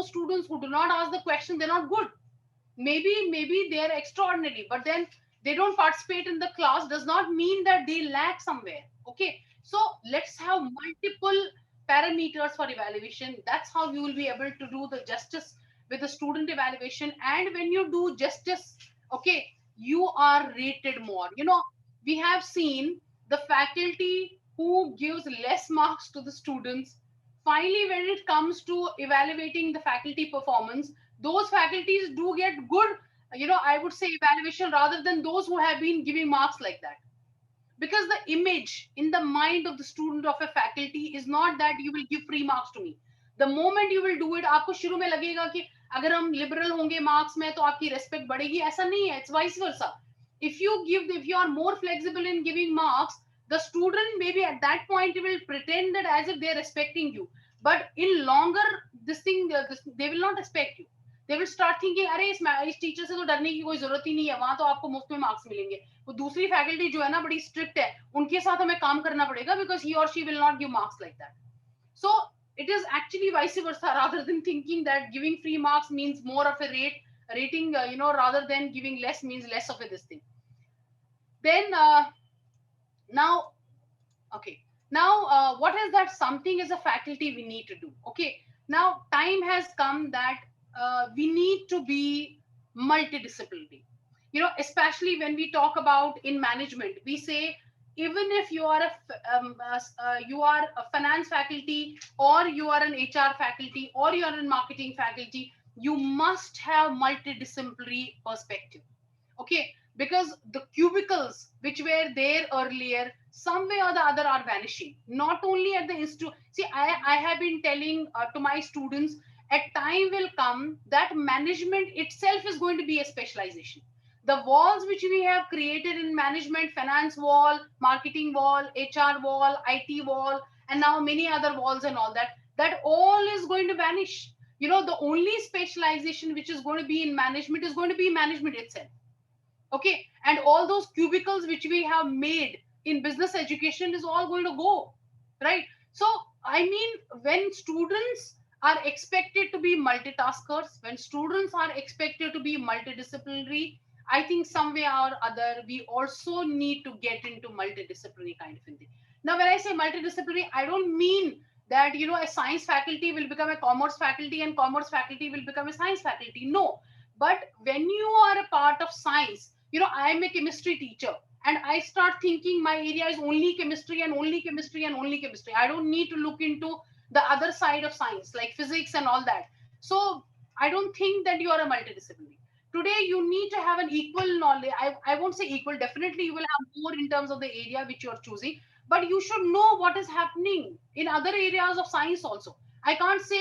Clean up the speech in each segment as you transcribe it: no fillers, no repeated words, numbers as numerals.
those students who do not ask the question, they're not good. Maybe they're extraordinary, but then they don't participate in the class does not mean that they lack somewhere. Okay, so let's have multiple parameters for evaluation. That's how you will be able to do the justice with the student evaluation. And when you do justice, okay, you are rated more. You know, we have seen the faculty who gives less marks to the students. Finally, when it comes to evaluating the faculty performance, those faculties do get good, I would say, evaluation rather than those who have been giving marks like that. Because the image in the mind of the student of a faculty is not that you will give free marks to me. The moment you will do it, आपको शुरू में लगेगा कि अगर हम liberal होंगे marks में तो आपकी respect बढ़ेगी. ऐसा नहीं है. It's vice versa. If you are more flexible in giving marks, the student maybe at that point will pretend that as if they are respecting you, but in longer they will not respect you. They will start thinking, अरे इस teacher से तो डरने की कोई जरूरत ही नहीं है, वहां तो आपको मुफ्त में मार्क्स मिलेंगे. वो दूसरी फैकल्टी जो है ना बड़ी स्ट्रिक्ट है, उनके साथ हमें काम करना पड़ेगा because he or she will not give marks like that. So it is actually vice versa, rather than thinking that giving free marks means more of a rating, rather than giving less means less of a this thing. Then now, okay, now what is that something as a faculty we need to do? Okay, now time has come that we need to be multidisciplinary. Especially when we talk about in management, we say even if you are a finance faculty, or you are an HR faculty, or you are a marketing faculty, you must have multidisciplinary perspective. Okay, because the cubicles which were there earlier, some way or the other, are vanishing. Not only at the institute. See, I have been telling to my students, a time will come that management itself is going to be a specialization. The walls which we have created in management, finance wall, marketing wall, HR wall, IT wall, and now many other walls and all that, that all is going to vanish. The only specialization which is going to be in management is going to be management itself. Okay, and all those cubicles which we have made in business education is all going to go, right? So I mean, when students are expected to be multitaskers, when students are expected to be multidisciplinary, I think some way or other we also need to get into multidisciplinary kind of thing. Now when I say multidisciplinary, I don't mean that a science faculty will become a commerce faculty and commerce faculty will become a science faculty. No, but when you are a part of science, I am a chemistry teacher and I start thinking my area is only chemistry and only chemistry and only chemistry. I don't need to look into the other side of science like physics and all that. So I don't think that you are a multidisciplinary. Today, you need to have an equal knowledge. I won't say equal. Definitely, you will have more in terms of the area which you are choosing. But you should know what is happening in other areas of science also. I can't say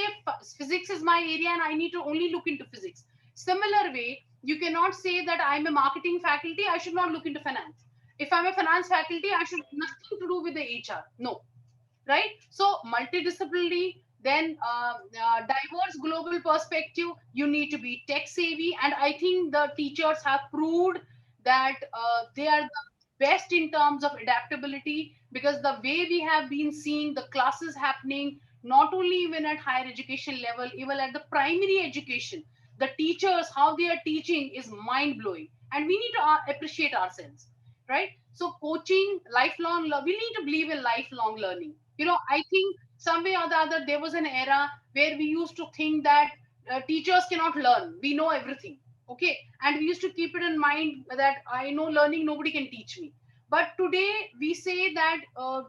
physics is my area and I need to only look into physics. Similar way, you cannot say that I'm a marketing faculty, I should not look into finance. If I'm a finance faculty, I should nothing to do with the HR. No, right? So multidisciplinary, then diverse global perspective, you need to be tech savvy. And I think the teachers have proved that they are the best in terms of adaptability, because the way we have been seeing the classes happening, not only even at higher education level, even at the primary education, the teachers, how they are teaching is mind blowing. And we need to appreciate ourselves, right? So coaching, lifelong, we need to believe in lifelong learning. I think some way or the other, there was an era where we used to think that teachers cannot learn. We know everything. Okay. And we used to keep it in mind that I know learning, nobody can teach me. But today we say that,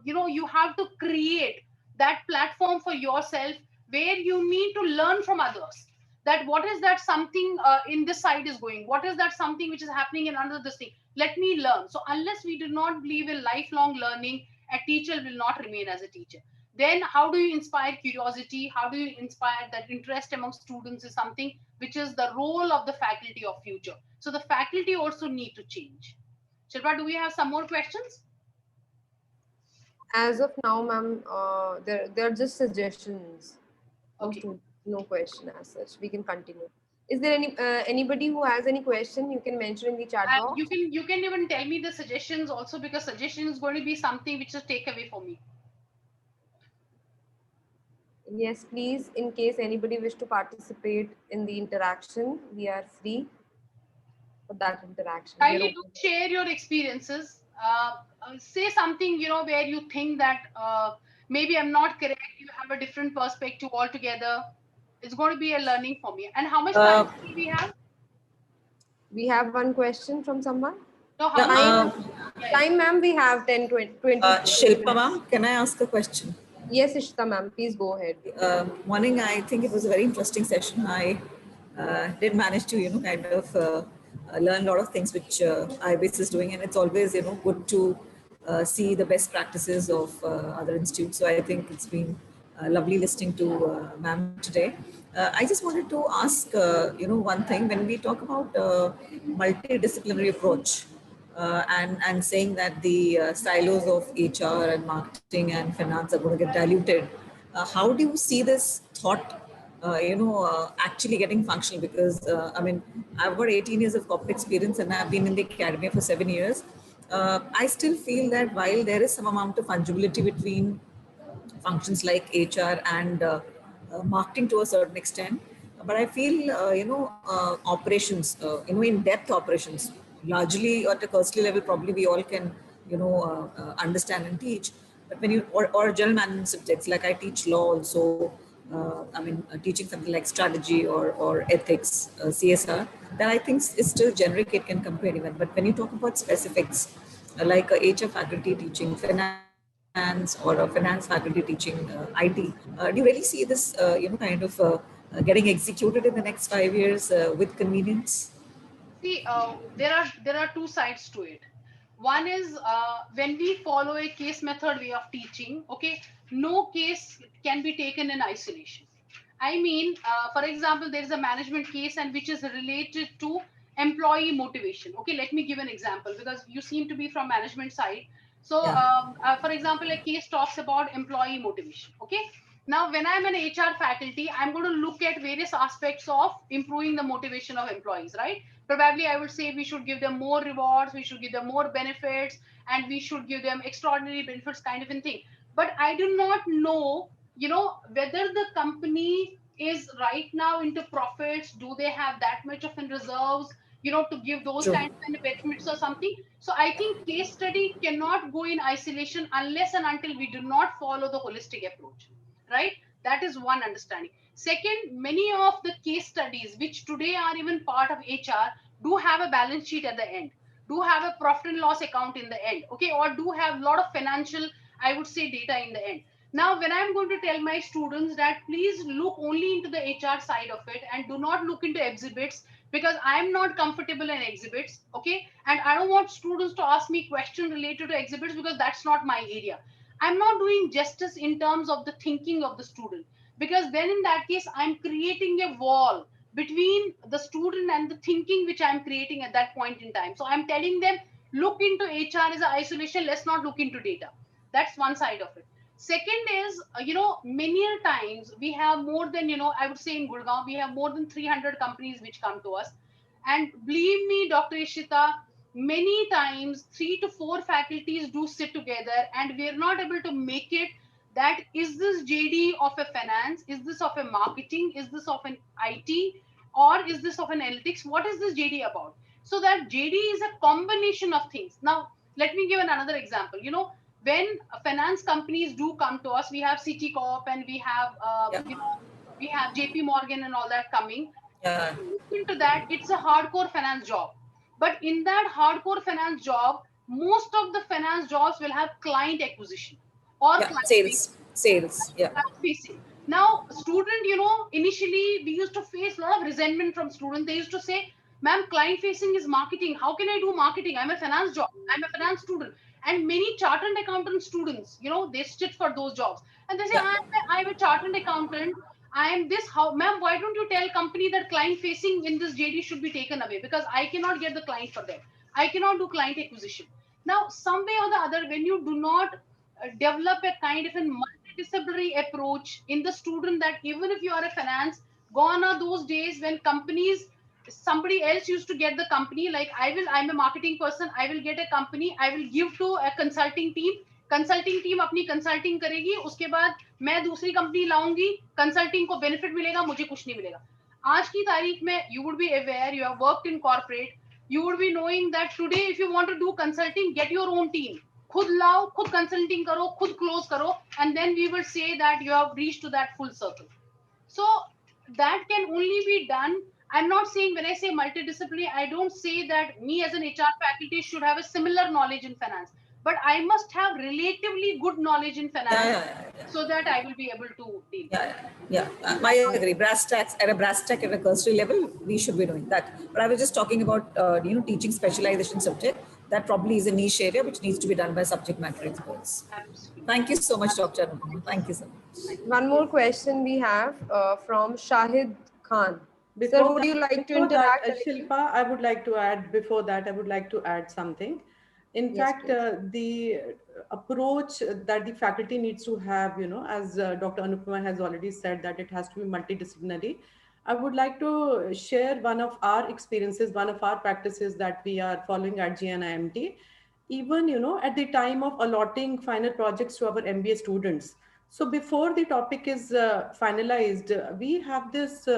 you have to create that platform for yourself where you need to learn from others. That what is that something in this side is going? What is that something which is happening in another this thing? Let me learn. So unless we do not believe in lifelong learning, a teacher will not remain as a teacher. Then how do you inspire curiosity? How do you inspire that interest among students is something which is the role of the faculty of future. So the faculty also need to change. Shilpa, do we have some more questions? As of now, ma'am, they're just suggestions. Okay. No question as such. We can continue. Is there anybody who has any question? You can mention in the chat box. You can even tell me the suggestions also, because suggestion is going to be something which is take away for me. Yes, please, in case anybody wish to participate in the interaction, we are free for that interaction. We are Kindly do open. share your experiences. Say something, where you think that maybe I'm not correct. You have a different perspective altogether. It's going to be a learning for me. And how much time Uh, do we have? We have one question from someone. No, how yeah, much time? Yeah, yeah. Time, ma'am, we have 10, 20 Shilpa minutes. ma'am, can I ask a question? Yes, Ishita ma'am, please go ahead. Morning, I think it was a very interesting session. I did manage to, kind of learn a lot of things which IBIS is doing, and it's always, good to see the best practices of other institutes. So I think it's been lovely listening to ma'am today. I just wanted to ask, one thing when we talk about multidisciplinary approach and saying that the silos of HR and marketing and finance are going to get diluted. How do you see this thought, actually getting functional? Because I mean, I've got 18 years of corporate experience and I've been in the academia for 7 years. I still feel that while there is some amount of fungibility between functions like HR and marketing to a certain extent. But I feel, operations, in-depth operations, largely at a cursory level, probably we all can, understand and teach. But when you, or general management subjects, like I teach law also, teaching something like strategy or ethics, CSR, that I think is still generic, it can compare even. But when you talk about specifics, like a HR faculty teaching finance or a finance faculty teaching IT. Do you really see this, getting executed in the next 5 years with convenience? See, there are two sides to it. One is when we follow a case method way of teaching. Okay, no case can be taken in isolation. I mean, for example, there is a management case and which is related to employee motivation. Okay, let me give an example because you seem to be from management side. So, Yeah. for example, a case talks about employee motivation. Okay, now when I'm an HR faculty, I'm going to look at various aspects of improving the motivation of employees, right? Probably I would say we should give them more rewards, we should give them more benefits, and we should give them extraordinary benefits, kind of a thing. But I do not know, whether the company is right now into profits. Do they have that much of in reserves, to give those True. kinds of benefits or something? So I think case study cannot go in isolation unless and until we do not follow the holistic approach, right? That is one understanding. Second, many of the case studies which today are even part of HR do have a balance sheet at the end, do have a profit and loss account in the end, okay, or do have a lot of financial, I would say, data in the end. Now, when I'm going to tell my students that please look only into the HR side of it and do not look into exhibits, because I'm not comfortable in exhibits, okay, and I don't want students to ask me questions related to exhibits because that's not my area. I'm not doing justice in terms of the thinking of the student, because then in that case I'm creating a wall between the student and the thinking which I'm creating at that point in time. So I'm telling them, look into HR as an isolation, let's not look into data. That's one side of it. Second is, many times we have more than, I would say in Gurgaon, we have more than 300 companies which come to us. And believe me, Dr. Ishita, many times 3 to 4 faculties do sit together and we're not able to make it that is this JD of a finance, is this of a marketing, is this of an IT, or is this of an analytics? What is this JD about? So that JD is a combination of things. Now, let me give another example. When finance companies do come to us, we have Citi Corp and we have, Yeah. we have JP Morgan and all that coming. Yeah. Into that, it's a hardcore finance job. But in that hardcore finance job, most of the finance jobs will have client acquisition or Yeah. client Sales. Sales. Yeah. facing. Now, student, initially we used to face a lot of resentment from students. They used to say, ma'am, client facing is marketing. How can I do marketing? I'm a finance job. I'm a finance student. And many chartered accountant students, they sit for those jobs. And they say, Yeah. I'm a chartered accountant. I am this. How, ma'am, why don't you tell company that client facing in this JD should be taken away? Because I cannot get the client for them. I cannot do client acquisition. Now, some way or the other, when you do not develop a kind of a multidisciplinary approach in the student, that even if you are a finance, gone are those days when companies, somebody else used to get the company. Like I'm a marketing person, I will get a company, I will give to a consulting team, consulting team अपनी consulting करेगी, उसके बाद मैं दूसरी company लाऊंगी, consulting को benefit मिलेगा, मुझे कुछ नहीं मिलेगा. आज की तारीख में you would be aware, you have worked in corporate, you would be knowing that today if you want to do consulting, get your own team. खुद लाओ, खुद कंसल्टिंग करो, खुद क्लोज करो, and then we will say that you have reached to that full circle. So that can only be done. I'm not saying, when I say multidisciplinary, I don't say that me as an HR faculty should have a similar knowledge in finance, but I must have relatively good knowledge in finance so that I will be able to deal. I agree. Brass tacks at a cursory level, we should be doing that. But I was just talking about teaching specialization subject. That probably is a niche area which needs to be done by subject matter experts. Absolutely. Thank you so much, Dr. Anupama. Thank you so much. One more question we have from Shahid Khan. Sir, would you like to interact? Shilpa, I would like to add, before that, I would like to add something. In fact, the approach that the faculty needs to have, as Dr. Anupama has already said, that it has to be multidisciplinary. I would like to share one of our experiences, one of our practices that we are following at GNIMT. Even, at the time of allotting final projects to our MBA students. So before the topic is finalized, we have this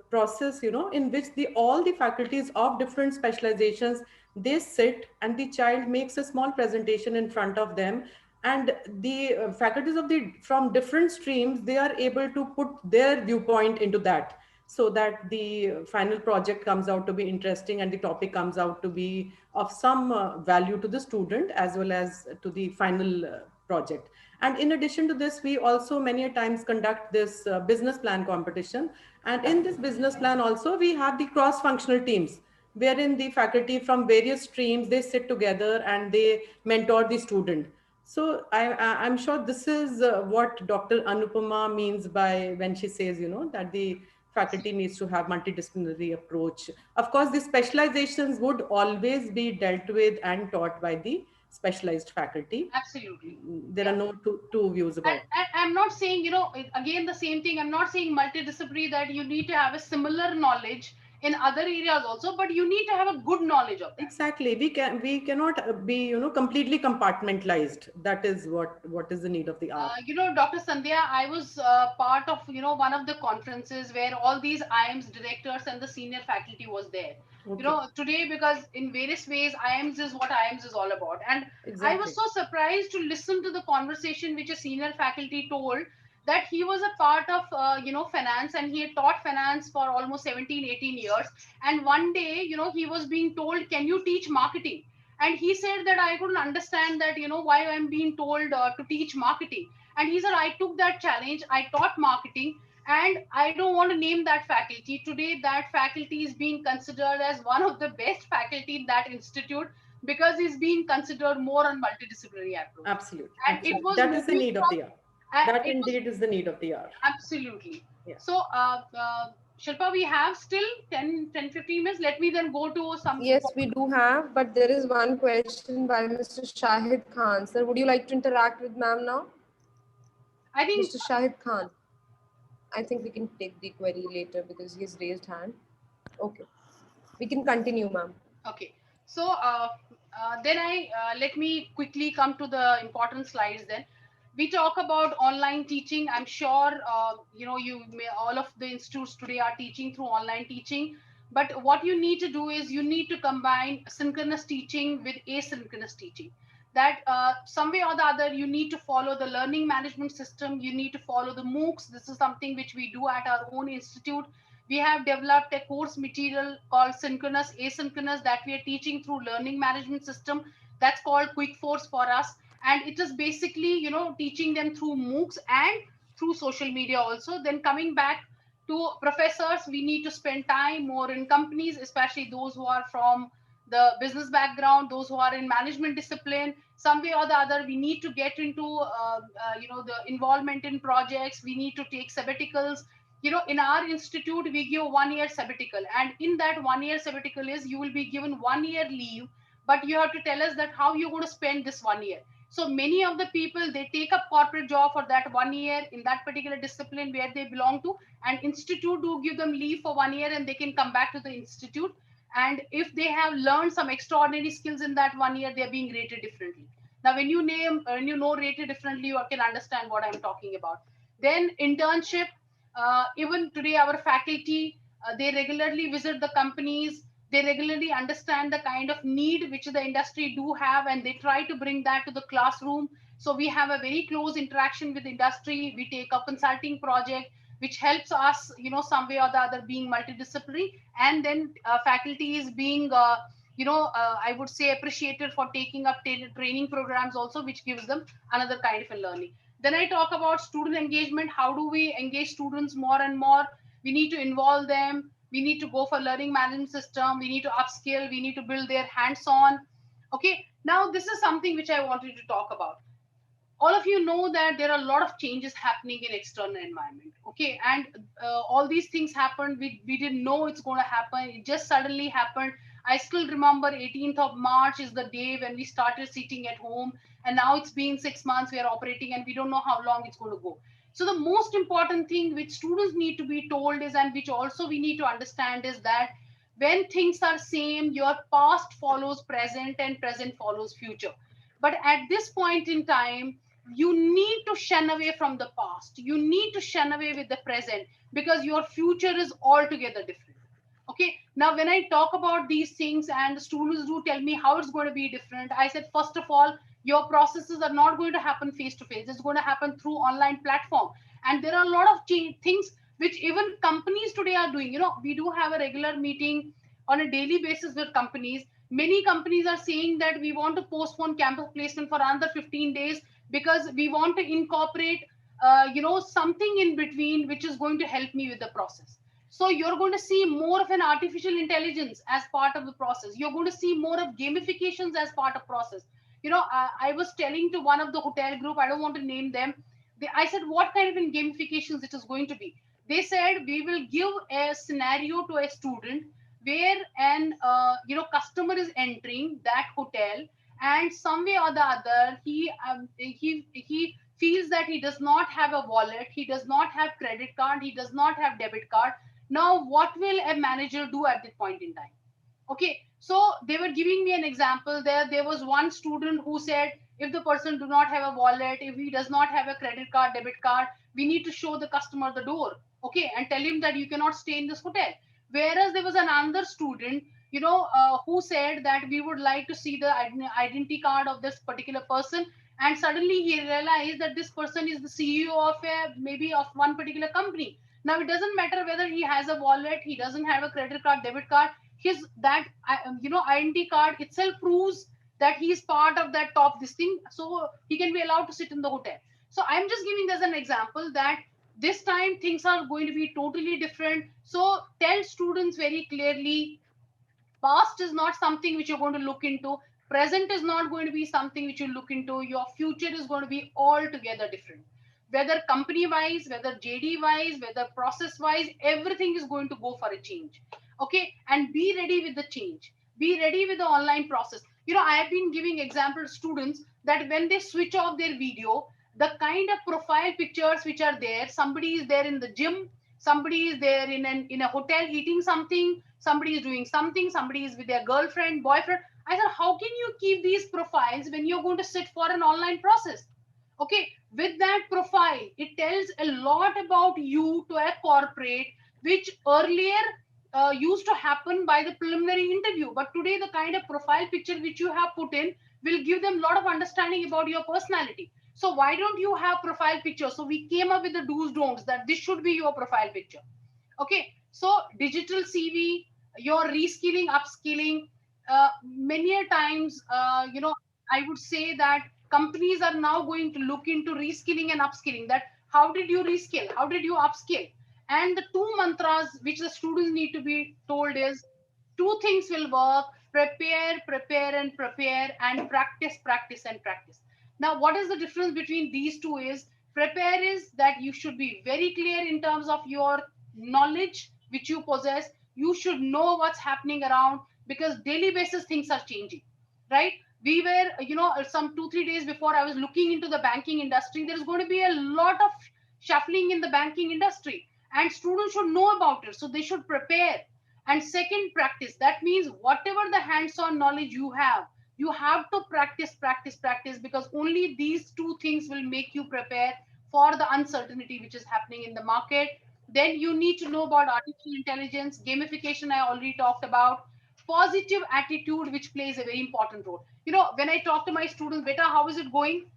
process, in which all the faculties of different specializations, they sit and the child makes a small presentation in front of them, and the faculties from different streams, they are able to put their viewpoint into that, so that the final project comes out to be interesting and the topic comes out to be of some value to the student as well as to the final project. And in addition to this, we also many times conduct this business plan competition. And in this business plan also, we have the cross-functional teams, wherein the faculty from various streams, they sit together and they mentor the student. So I'm sure this is what Dr. Anupama means by when she says, that the faculty needs to have multidisciplinary approach. Of course, the specializations would always be dealt with and taught by the specialized faculty. Absolutely. There are no two views about it. And I'm not saying, again, the same thing. I'm not saying multidisciplinary that you need to have a similar knowledge in other areas also, but you need to have a good knowledge of that. Exactly. We cannot be, completely compartmentalized. That is what is the need of the hour. Dr. Sandhya, I was part of, one of the conferences where all these IIMs directors and the senior faculty was there. Okay. Today, because in various ways, IIMs is what IIMs is all about. And exactly. I was so surprised to listen to the conversation which a senior faculty told, that he was a part of, finance, and he had taught finance for almost 17, 18 years. And one day, he was being told, can you teach marketing? And he said that I couldn't understand that, why I'm being told to teach marketing. And he said, I took that challenge, I taught marketing, and I don't want to name that faculty. Today, that faculty is being considered as one of the best faculty in that institute, because he's being considered more on multidisciplinary approach. Absolutely. And absolutely. It was that is the need of the hour. That indeed is the need of the hour. Absolutely. Yeah. So, Shilpa, we have still 10-15 minutes. Let me then go to some. Yes, we do have, but there is one question by Mr. Shahid Khan. Sir, would you like to interact with ma'am now? I think Mr. Shahid Khan. I think we can take the query later because he's raised hand. Okay. We can continue, ma'am. Okay. So, then let me quickly come to the important slides then. We talk about online teaching. I'm sure, all of the institutes today are teaching through online teaching. But what you need to do is you need to combine synchronous teaching with asynchronous teaching. That some way or the other, you need to follow the learning management system. You need to follow the MOOCs. This is something which we do at our own institute. We have developed a course material called synchronous, asynchronous, that we are teaching through learning management system. That's called Quick Force for us. And it is basically, teaching them through MOOCs and through social media also. Then coming back to professors, we need to spend time more in companies, especially those who are from the business background, those who are in management discipline. Some way or the other, we need to get into, the involvement in projects. We need to take sabbaticals. In our institute, we give 1 year sabbatical. And in that 1 year sabbatical is you will be given 1 year leave, but you have to tell us that how you're going to spend this 1 year. So many of the people, they take up corporate job for that 1 year in that particular discipline where they belong to, and institute do give them leave for 1 year and they can come back to the institute. And if they have learned some extraordinary skills in that 1 year, they're being rated differently. Now, when you rate it differently, you can understand what I'm talking about. Then internship. Even today, our faculty, they regularly visit the companies. They regularly understand the kind of need which the industry do have, and they try to bring that to the classroom. So we have a very close interaction with industry. We take a consulting project which helps us, some way or the other being multidisciplinary. And then faculty is being I would say appreciated for taking up training programs also, which gives them another kind of a learning. Then I talk about student engagement. How do we engage students more and more? We need to involve them. We need to go for learning management system. We need to upskill. We need to build their hands-on. Okay. Now this is something which I wanted to talk about. All of you know that there are a lot of changes happening in external environment. Okay. And all these things happened. We didn't know it's going to happen. It just suddenly happened. I still remember 18th of March is the day when we started sitting at home, and now it's been 6 months we are operating, and we don't know how long it's going to go. So the most important thing which students need to be told is, and which also we need to understand, is that when things are same, your past follows present and present follows future. But at this point in time, you need to shun away from the past. You need to shun away with the present, because your future is altogether different. Okay. Now, when I talk about these things and the students do tell me how it's going to be different, I said, first of all, your processes are not going to happen face to face. It's going to happen through online platform. And there are a lot of things which even companies today are doing. We do have a regular meeting on a daily basis with companies. Many companies are saying that we want to postpone campus placement for another 15 days because we want to incorporate, something in between which is going to help me with the process. So you're going to see more of an artificial intelligence as part of the process. You're going to see more of gamifications as part of process. I was telling to one of the hotel group, I don't want to name them. I said, what kind of gamifications it is going to be? They said, we will give a scenario to a student where an customer is entering that hotel, and some way or the other he feels that he does not have a wallet, he does not have credit card, he does not have debit card. Now, what will a manager do at that point in time? Okay, so they were giving me an example there. There was one student who said, if the person do not have a wallet, if he does not have a credit card, debit card, we need to show the customer the door, okay, and tell him that you cannot stay in this hotel. Whereas there was another student, who said that we would like to see the identity card of this particular person, and suddenly he realized that this person is the CEO of maybe of one particular company. Now it doesn't matter whether he has a wallet, he doesn't have a credit card, debit card. His that identity card itself proves that he is part of that top this thing, so he can be allowed to sit in the hotel. So I'm just giving as an example that this time things are going to be totally different. So tell students very clearly, past is not something which you're going to look into, present is not going to be something which you look into, your future is going to be altogether different. Whether company wise, whether JD wise, whether process wise, everything is going to go for a change. Okay, and be ready with the change, be ready with the online process. I have been giving example to students that when they switch off their video, the kind of profile pictures which are there, somebody is there in the gym, somebody is there in a hotel eating something, somebody is doing something, somebody is with their girlfriend, boyfriend. I said, how can you keep these profiles when you're going to sit for an online process? Okay, with that profile, it tells a lot about you to a corporate, which earlier used to happen by the preliminary interview. But today, the kind of profile picture which you have put in will give them a lot of understanding about your personality. So why don't you have profile picture? So we came up with the do's don'ts that this should be your profile picture. Okay, so digital CV, your reskilling, upskilling, many a times, I would say that companies are now going to look into reskilling and upskilling. That how did you reskill? How did you upskill? And the two mantras which the students need to be told is, two things will work: prepare, prepare, and prepare, and practice, practice, and practice. Now, what is the difference between these two is, prepare is that you should be very clear in terms of your knowledge which you possess. You should know what's happening around, because daily basis things are changing, right? We were, some 2-3 days before, I was looking into the banking industry. There's going to be a lot of shuffling in the banking industry, and students should know about it, so they should prepare. And second, practice. That means whatever the hands-on knowledge you have, You have to practice, practice, practice, because only these two things will make you prepare for the uncertainty which is happening in the market. Then you need to know about artificial intelligence, gamification, I already talked about, positive attitude, which plays a very important role. When I talk to my students, beta, how is it going?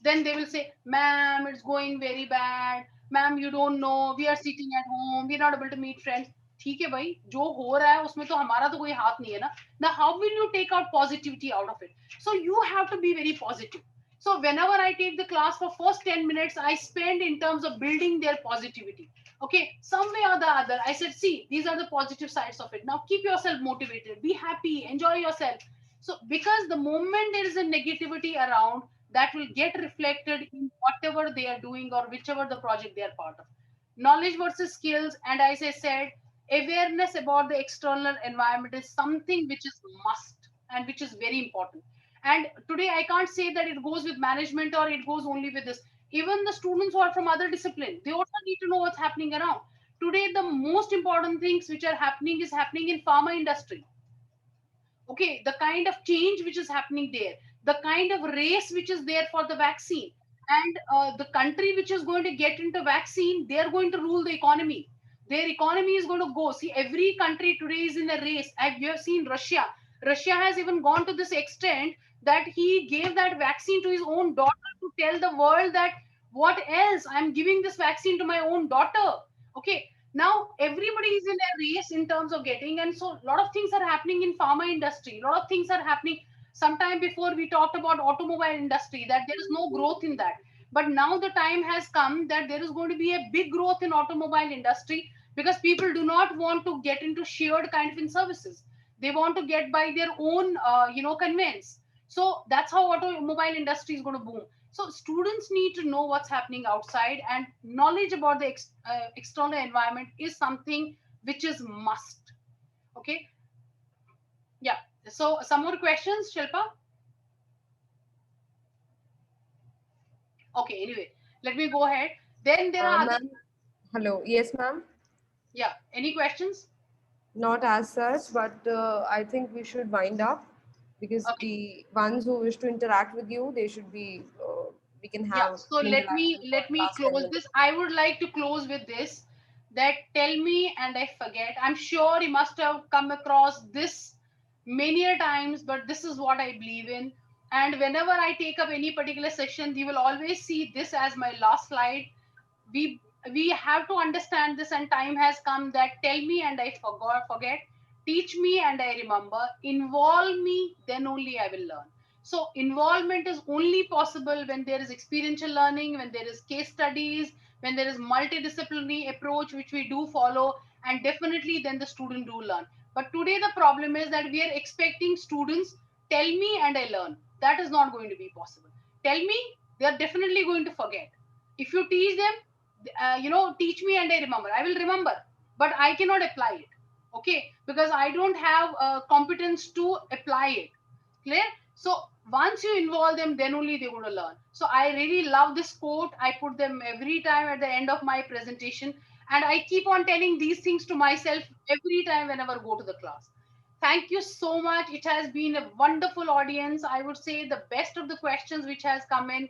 Then they will say, ma'am, it's going very bad. Ma'am, you don't know, we are sitting at home, we're not able to meet friends. ठीक है भाई, जो हो रहा है उसमें तो हमारा तो कोई हाथ नहीं है ना. Now how will you take out positivity out of it? So you have to be very positive. So whenever I take the class for first 10 minutes, I spend in terms of building their positivity. Okay, some way or the other, I said, see, these are the positive sides of it. Now keep yourself motivated, be happy, enjoy yourself. So because the moment there is a negativity around, that will get reflected in whatever they are doing or whichever the project they are part of. Knowledge versus skills, and as I said, awareness about the external environment is something which is must and which is very important. And today I can't say that it goes with management or it goes only with this. Even the students who are from other discipline, they also need to know what's happening around. Today, the most important things which are happening is happening in pharma industry. Okay, the kind of change which is happening there, the kind of race which is there for the vaccine, and the country which is going to get into vaccine, they are going to rule the economy. Their economy is going to go. See, every country today is in a race. You have seen Russia. Russia has even gone to this extent that he gave that vaccine to his own daughter to tell the world that what else, I'm giving this vaccine to my own daughter. Okay, now everybody is in a race in terms of getting, and so a lot of things are happening in pharma industry, a lot of things are happening. Sometime before we talked about automobile industry, that there is no growth in that, but now the time has come that there is going to be a big growth in automobile industry, because people do not want to get into shared kind of in services. They want to get by their own conveyance. So that's how automobile industry is going to boom. So students need to know what's happening outside, and knowledge about the external environment is something which is must. Okay. Yeah. So some more questions, Shilpa? Okay. Anyway, let me go ahead. Then there are other. Ma'am, hello. Yes, ma'am. Yeah. Any questions? Not as such, but I think we should wind up, because Okay. the ones who wish to interact with you, they should be. We can Yeah. have So an interaction for let me last 10 close minutes. this. I would like to close with this. That tell me and I forget. I'm sure you must have come across this many a times, but this is what I believe in. And whenever I take up any particular session, you will always see this as my last slide. We we have to understand this, and time has come that tell me and I forget, teach me and I remember, involve me, then only I will learn. So involvement is only possible when there is experiential learning, when there is case studies, when there is multidisciplinary approach which we do follow, and definitely then the student do learn. But today the problem is that we are expecting students tell me and I learn. That is not going to be possible. Tell me, they are definitely going to forget. If you teach them, teach me and I remember, I will remember, but I cannot apply it. Okay, because I don't have competence to apply it. Clear? So once you involve them, then only they're going to learn. So I really love this quote. I put them every time at the end of my presentation, and I keep on telling these things to myself every time whenever I go to the class. Thank you so much. It has been a wonderful audience. I would say the best of the questions which has come in.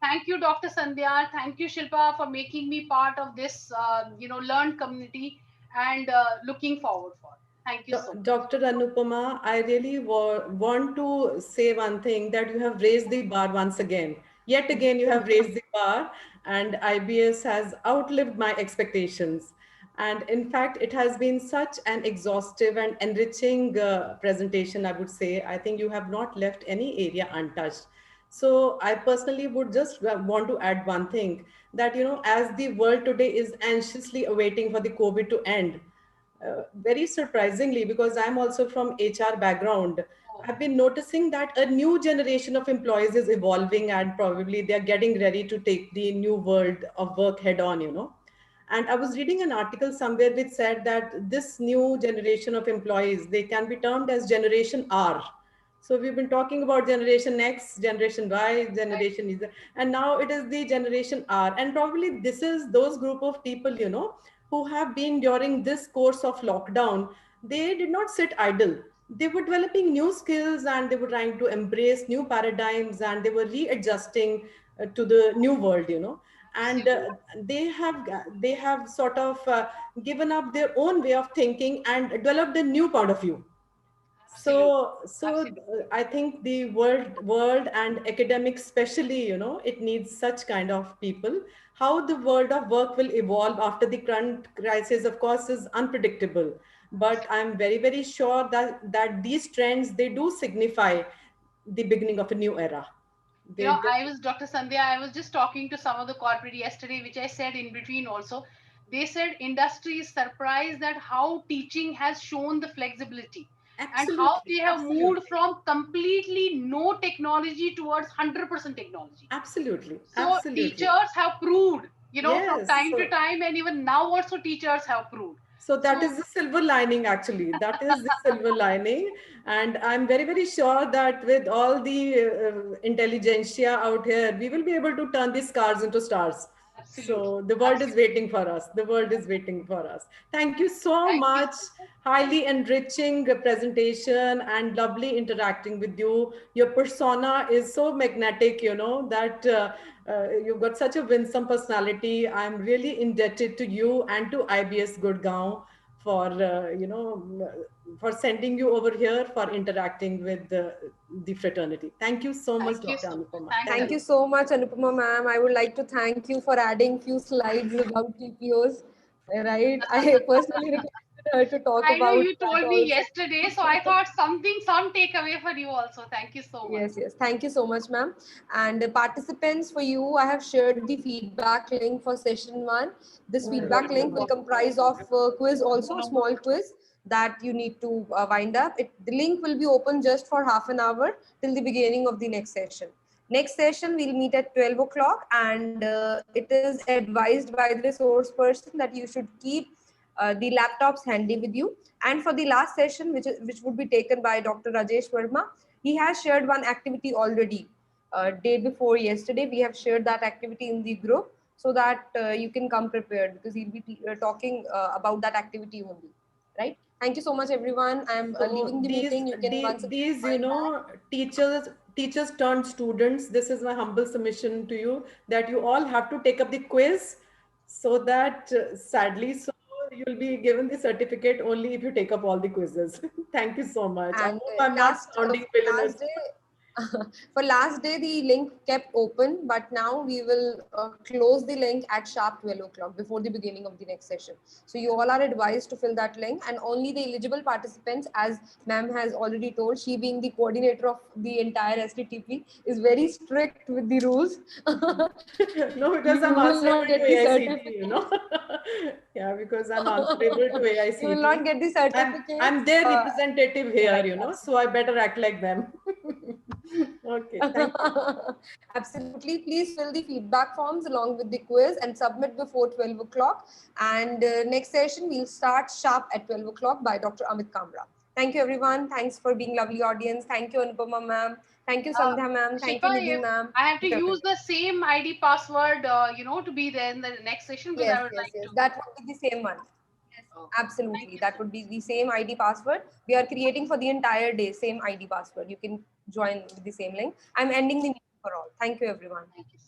Thank you, Dr. Sandhya. Thank you, Shilpa, for making me part of this, learned community, and looking forward for. Thank you so much. Dr. Anupama, I really want to say one thing, that you have raised the bar once again. Yet again, you have raised the bar, and IBS has outlived my expectations. And in fact, it has been such an exhaustive and enriching presentation, I would say. I think you have not left any area untouched. So I personally would just want to add one thing, that, as the world today is anxiously awaiting for the COVID to end, very surprisingly, because I'm also from HR background, I've been noticing that a new generation of employees is evolving, and probably they're getting ready to take the new world of work head on. And I was reading an article somewhere which said that this new generation of employees, they can be termed as Generation R. So we've been talking about Generation X, Generation Y, Generation Z, and now it is the Generation R. And probably this is those group of people, who have been during this course of lockdown, they did not sit idle. they were developing new skills and they were trying to embrace new paradigms and they were readjusting to the new world, you know. And Absolutely. they have sort of given up their own way of thinking and developed a new point of view. Absolutely. Absolutely. I think the world and academics especially, you know, it needs such kind of people. How the world of work will evolve after the current crisis, of course, is unpredictable, but I'm very, very sure that these trends, they do signify the beginning of a new era. You know, They I was Dr. Sandhya, I was just talking to some of the corporate yesterday, which I said in between also. They said industry is surprised at how teaching has shown the flexibility and how absolutely, they have moved absolutely, from completely no technology towards 100% technology. absolutely, So absolutely. teachers have proved, you know, from Yes. time to time, and even now also teachers have proved. So that So is the silver lining, actually. That is the silver lining. And I'm very, very sure that with all the intelligentsia out here, we will be able to turn these scars into stars. absolutely, So the world is absolutely. waiting for us. The world is waiting for us. Thank you so Thank you much. so much. Highly enriching presentation and lovely interacting with you. Your persona is so magnetic, you know, that you've got such a winsome personality. I'm really indebted to you and to IBS Gurgaon for, for sending you over here for interacting with the fraternity. Thank you so much, Thank you Dr. so much. Anupama. Thanks a Thank Thank you. you lot. so much, Anupama ma'am. I would like to thank you for adding few slides about TPOs. Right, I personally requested her to talk I know about you that told me also. yesterday, so I thought something, some takeaway for you also. Thank you so much. Yes, yes. Thank you so much, ma'am. And participants, for you, I have shared the feedback link for session one. This feedback link will comprise of quiz also, a small quiz that you need to wind up. The link will be open just for half an hour till the beginning of the next session. Next session, we'll meet at 12 o'clock, and it is advised by the resource person that you should keep the laptops handy with you. And for the last session, which would be taken by Dr. Rajesh Verma, he has shared one activity already. Day before yesterday, we have shared that activity in the group so that you can come prepared because he'll be talking about that activity only. Right? Thank you so much, everyone. I'm So leaving the meeting. You can once again these, you find that. know, teachers turned students. This is my humble submission to you that you all have to take up the quiz, so that sadly, so you'll be given the certificate only if you take up all the quizzes. Thank you so much. I And hope I'm not sounding villainous. last day, for last day, the link kept open, but now we will close the link at sharp 12 o'clock before the beginning of the next session. So you all are advised to fill that link, and only the eligible participants, as ma'am has already told, she being the coordinator of the entire STTP, is very strict with the rules. No, You because I'm will not answerable get to the AICT, certificate. you know. Yeah, because I'm answerable to You will not AICT. get the I'm certificates. their representative here, Right, you know, so I absolutely. better act like them. Okay, thank you. Absolutely. Please fill the feedback forms along with the quiz and submit before 12 o'clock. And next session, we'll start sharp at 12 o'clock by Dr. Amit Kamra. Thank you, everyone. Thanks for being lovely audience. Thank you, Anupama ma'am. Thank you, Uh, Sandhya ma'am. Thank you, Shifa, Nidhi if ma'am. I have to Thank you, use everyone. the same ID password, to be there in the next session, because Yes, I would yes, like yes. to. That would be the same one. Yes, Oh, thank absolutely. you That so would much. be the same ID password. We are creating for the entire day, same ID password. You can join with the same link. I'm ending the meeting for all. Thank you, everyone. Thank you.